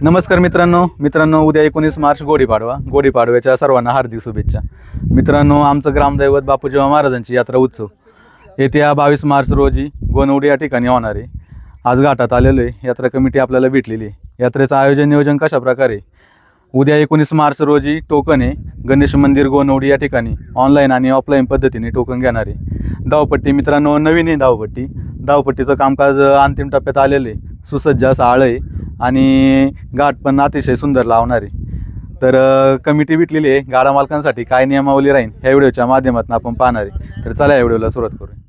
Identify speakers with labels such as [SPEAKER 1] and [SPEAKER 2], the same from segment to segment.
[SPEAKER 1] नमस्कार मित्रांनो उद्या 19 मार्च गुढीपाडव्याच्या सर्वांना हार्दिक शुभेच्छा। मित्रांनो, आमचं ग्रामदैवत बापूजीवा महाराजांची यात्रा उत्सव येत्या 22 मार्च रोजी गोनवडी या ठिकाणी होणार आहे। आज घाटात आलेलो आहे, यात्रा कमिटी आपल्याला भेटलेली आहे। यात्रेचं आयोजन नियोजन कशा प्रकारे, उद्या 19 मार्च रोजी टोकन आहे गणेश मंदिर गोनवडी या ठिकाणी ऑनलाईन आणि ऑफलाईन पद्धतीने टोकन घेणार आहे। धावपट्टी मित्रांनो नवीन आहे, धावपट्टीचं कामकाज अंतिम टप्प्यात आलेलं आहे। सुसज्ज असं आळं आहे आणि घाट पण अतिशय सुंदर लावणार आहे। तर कमिटी भेटलेली आहे, गाडा मालकांसाठी काय नियमावली राहील ह्या व्हिडिओच्या माध्यमातून आपण पाहणार आहे। तर चला या व्हिडिओला सुरुवात करूया।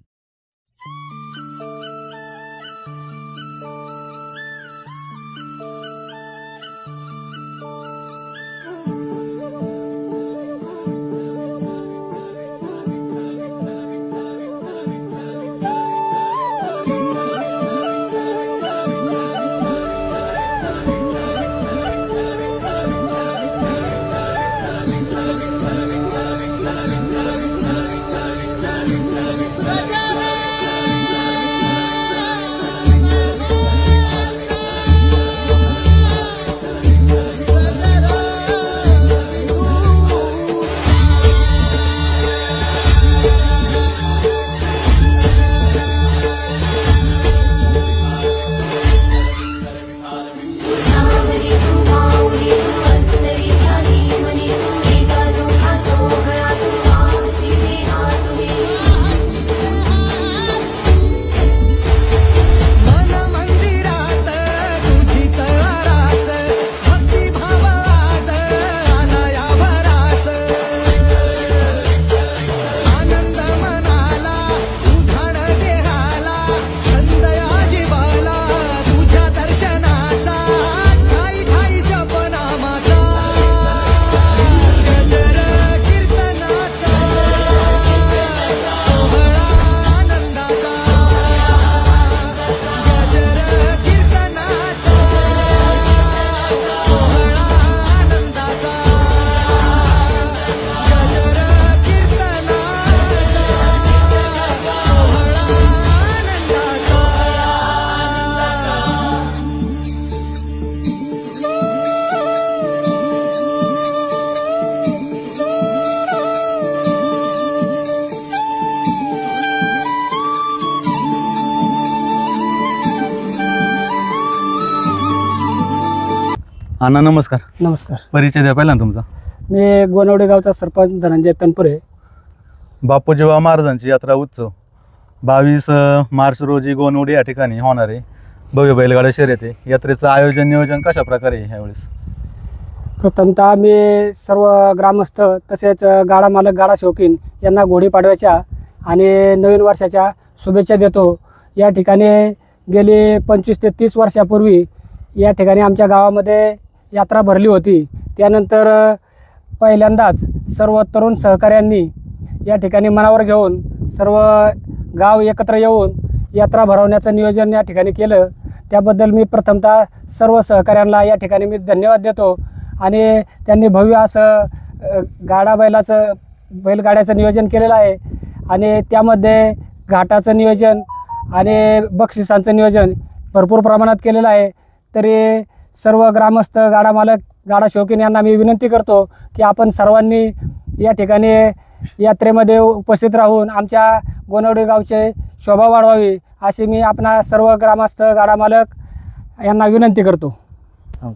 [SPEAKER 1] अण्णा नमस्कार।
[SPEAKER 2] नमस्कार।
[SPEAKER 1] परिचय द्या पहिला तुमचा।
[SPEAKER 2] मी गोनवडी गावचा सरपंच धनंजय तनपुरे।
[SPEAKER 1] बापूजीवा महाराजांची यात्रा उत्सव 22 मार्च रोजी गोनवडी या ठिकाणी होणार आहे। भव्य बैलगाडा शर्यत आहे। यात्रेचं आयोजन नियोजन कशा प्रकारे आहे ह्यावेळेस?
[SPEAKER 2] प्रथमतः मी सर्व ग्रामस्थ तसेच गाडा मालक गाडा शौकीन यांना गुढीपाडव्याच्या आणि नवीन वर्षाच्या शुभेच्छा देतो। या ठिकाणी गेली 25 ते 30 वर्षापूर्वी या ठिकाणी आमच्या गावामध्ये यात्रा भरली होती। त्यानंतर पहिल्यांदाच सर्व तरुण सहकाऱ्यांनी या ठिकाणी मनावर घेऊन सर्व गाव एकत्र येऊन यात्रा भरवण्याचं नियोजन या ठिकाणी केलं। त्याबद्दल मी प्रथमतः सर्व सहकाऱ्यांना या ठिकाणी मी धन्यवाद देतो। आणि त्यांनी भव्य असं बैलगाड्याचं नियोजन केलेलं आहे आणि त्यामध्ये घाटाचं नियोजन आणि बक्षिसांचं नियोजन भरपूर प्रमाणात केलेलं आहे। तरी सर्व ग्रामस्थ गाडा मालक गाडा शौकीन यांना मी विनंती करतो की आपण सर्वांनी या ठिकाणी यात्रेमध्ये उपस्थित राहून आमच्या गोनवडी गावचे शोभा वाढवावी अशी मी आपणा सर्व ग्रामस्थ गाडा मालक यांना विनंती करतो।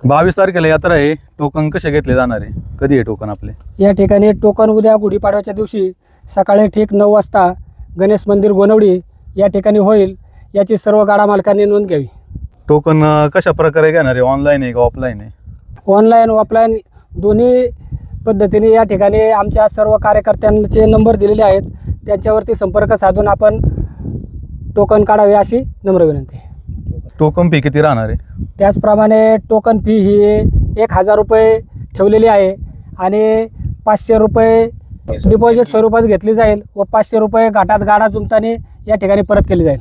[SPEAKER 1] 22 तारखेला यात्रा आहे, टोकन कसे घेतले जाणार आहे, कधी आहे टोकन आपले?
[SPEAKER 2] या ठिकाणी टोकन उद्या गुढीपाडव्याच्या दिवशी सकाळी ठीक 9 वाजता गणेश मंदिर गोनवडी या ठिकाणी होईल, याची सर्व गाडा मालकांनी नोंद घ्यावी।
[SPEAKER 1] टोकन कशा प्रकारे घेणार आहे, ऑनलाईन आहे का ऑफलाईन आहे?
[SPEAKER 2] ऑनलाईन ऑफलाईन दोन्ही पद्धतीने या ठिकाणी आमच्या सर्व कार्यकर्त्यांचे नंबर दिलेले आहेत, त्यांच्यावरती संपर्क साधून आपण टोकन काढावे अशी नम्र विनंती।
[SPEAKER 1] टोकन फी किती राहणार आहे?
[SPEAKER 2] त्याचप्रमाणे टोकन फी ही 1000 रुपये ठेवलेली आहे आणि 500 रुपये डिपॉझिट स्वरूपात घेतली जाईल व 500 रुपये घाटात गाडा जुंपताना या ठिकाणी परत केली जाईल।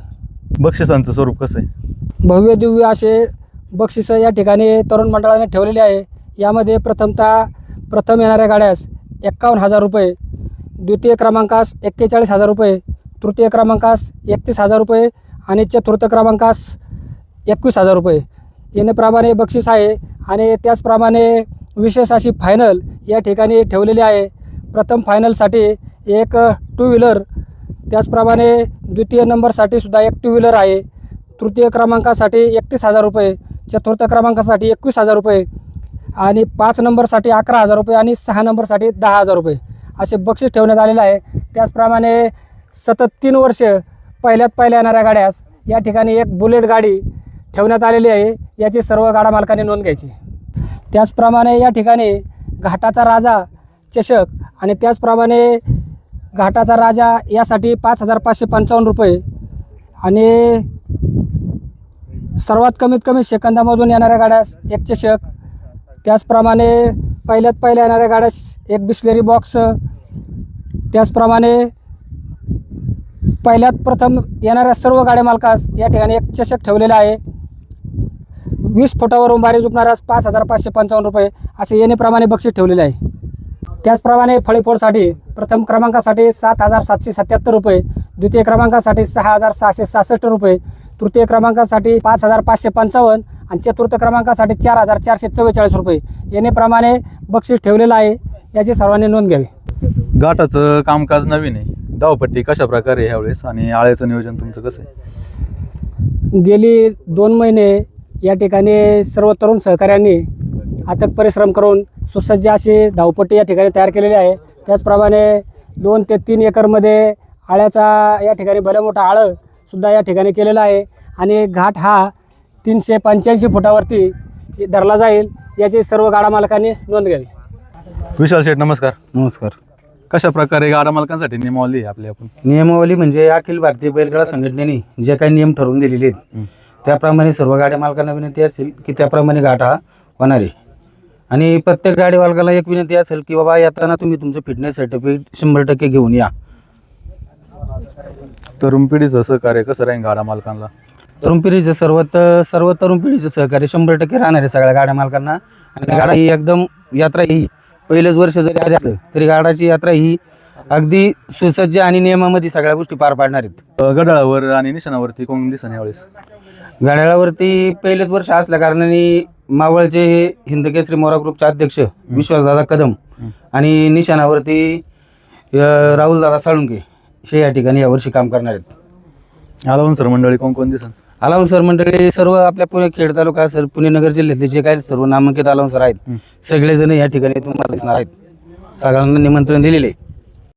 [SPEAKER 1] बक्षिसांचं स्वरूप कसं आहे?
[SPEAKER 2] भव्य दिव्य असे बक्षिसं या ठिकाणी तरुण मंडळाने ठेवलेले आहे। यामध्ये प्रथम येणाऱ्या गाड्यास 51,000 रुपये, द्वितीय क्रमांकास 41,000 रुपये, तृतीय क्रमांकास 31,000 रुपये आणि चतुर्थ क्रमांकास 21,000 रुपये येण्याप्रमाणे बक्षीस आहे आणि त्याचप्रमाणे विशेष अशी फायनल या ठिकाणी ठेवलेली आहे. प्रथम फायनलसाठी एक टू व्हीलर, त्याचप्रमाणे द्वितीय नंबरसाठी सुद्धा एक टू व्हीलर आहे. तृतीय क्रमांकासाठी 31,000 रुपये, चतुर्थ क्रमांकासाठी 21,000 रुपये आणि 5 नंबरसाठी 11,000 रुपये आणि 6 नंबरसाठी 10,000 रुपये असे बक्षीस ठेवण्यात आलेले आहे. त्याचप्रमाणे सतत 3 वर्ष पहिल्या येणाऱ्या गाड्यास या ठिकाणी एक बुलेट गाडी ठेवण्यात आलेली आहे. याची सर्व गाडा मालकांनी नोंद घ्यायची. त्याचप्रमाणे या ठिकाणी घाटाचा राजा चषक आणि त्याचप्रमाणे घाटाचा राजा यासाठी 5,555 रुपये आणि सर्वात कमीत कमी सेकंदामधून येणाऱ्या गाड्यास एक चषक, त्याचप्रमाणे पहिल्या येणाऱ्या गाड्यास एक बिस्लेरी बॉक्स, त्याचप्रमाणे प्रथम येणाऱ्या सर्व गाड्या मालकास या ठिकाणी एक चषक ठेवलेला आहे. 20 फुटावर उंबारी झुकणाऱ्यास 5,555 रुपये असे येण्याप्रमाणे बक्षीस ठेवलेले आहे. त्याचप्रमाणे फळीफोडसाठी प्रथम क्रमांकासाठी 7,777 रुपये, द्वितीय क्रमांकासाठी 6,666 रुपये, तृतीय क्रमांकासाठी 5,555 आणि चतुर्थ क्रमांकासाठी 4,444 रुपये येण्याप्रमाणे बक्षीस ठेवलेलं आहे. याची सर्वांनी नोंद घ्यावी.
[SPEAKER 1] घाटाचं कामकाज नवीन आहे, धावपट्टी कशा प्रकारे आहे ह्यावेळेस आणि आळ्याचं नियोजन तुमचं कसं आहे?
[SPEAKER 2] गेली 2 महिने या ठिकाणी सर्व तरुण सहकाऱ्यांनी अथक परिश्रम करून सुसज्ज अशी धावपट्टी या ठिकाणी तयार केलेली आहे. त्याचप्रमाणे 2 ते 3 एकरमध्ये आळ्याचा या ठिकाणी भलं मोठा आळंसुद्धा या ठिकाणी केलेला आहे आणि घाट हा 385 फुटावरती धरला जाईल. याची सर्व गाडा मालकांनी नोंद घ्यावी.
[SPEAKER 1] विशाल शेठ नमस्कार.
[SPEAKER 3] नमस्कार.
[SPEAKER 1] कशा प्रकारे गाडा मालकांसाठी नियमावली आहे आपली? आपण
[SPEAKER 3] नियमावली म्हणजे अखिल भारतीय बैलगाडा संघटनेने जे काही नियम ठरवून दिलेले आहेत त्याप्रमाणे सर्व गाड्या मालकांना विनंती असेल की त्याप्रमाणे घाट हा होणार आहे. आणि प्रत्येक गाडी मालकाला एक विनंती असेल की बाबा येताना तुम्ही तुमचं फिटनेस सर्टिफिकेट 100% घेऊन या.
[SPEAKER 1] तरुण पिढीचं सहकार्य कसं राहील गाडा मालकांना?
[SPEAKER 3] तरुण पिढीचं सर्व तरुण पिढीचं सहकार्य 100% राहणार आहे सगळ्या गाड्या मालकांना. आणि गाडा ही एकदम यात्रा ही पहिलेच वर्ष जरी आले असलं तरी गाडाची यात्रा ही अगदी सुसज्ज आणि नियमामध्ये सगळ्या गोष्टी पार पाडणार आहेत.
[SPEAKER 1] गडाळावर आणि निशाणावरती कोण दिसन यावेळेस?
[SPEAKER 3] गाड्यावरती पहिलेच वर्ष असल्या कारणाने मावळचे हे हिंद केसरी मोरा ग्रुपचे अध्यक्ष विश्वासदादा कदम आणि निशाणावरती राहुलदादा साळुंके हे या ठिकाणी यावर्षी काम करणार आहेत.
[SPEAKER 1] आलावंसर मंडळी कोण दिसन?
[SPEAKER 3] अलाउन्सर मंडळी सर्व आपल्या पुणे खेड तालुका असेल, पुणे नगर जिल्ह्यातले जे काही सर्व नामांकित अलाउन्सर आहेत सगळेजण या ठिकाणी तुम्हाला दिसणार आहेत. सगळ्यांना निमंत्रण दिलेले.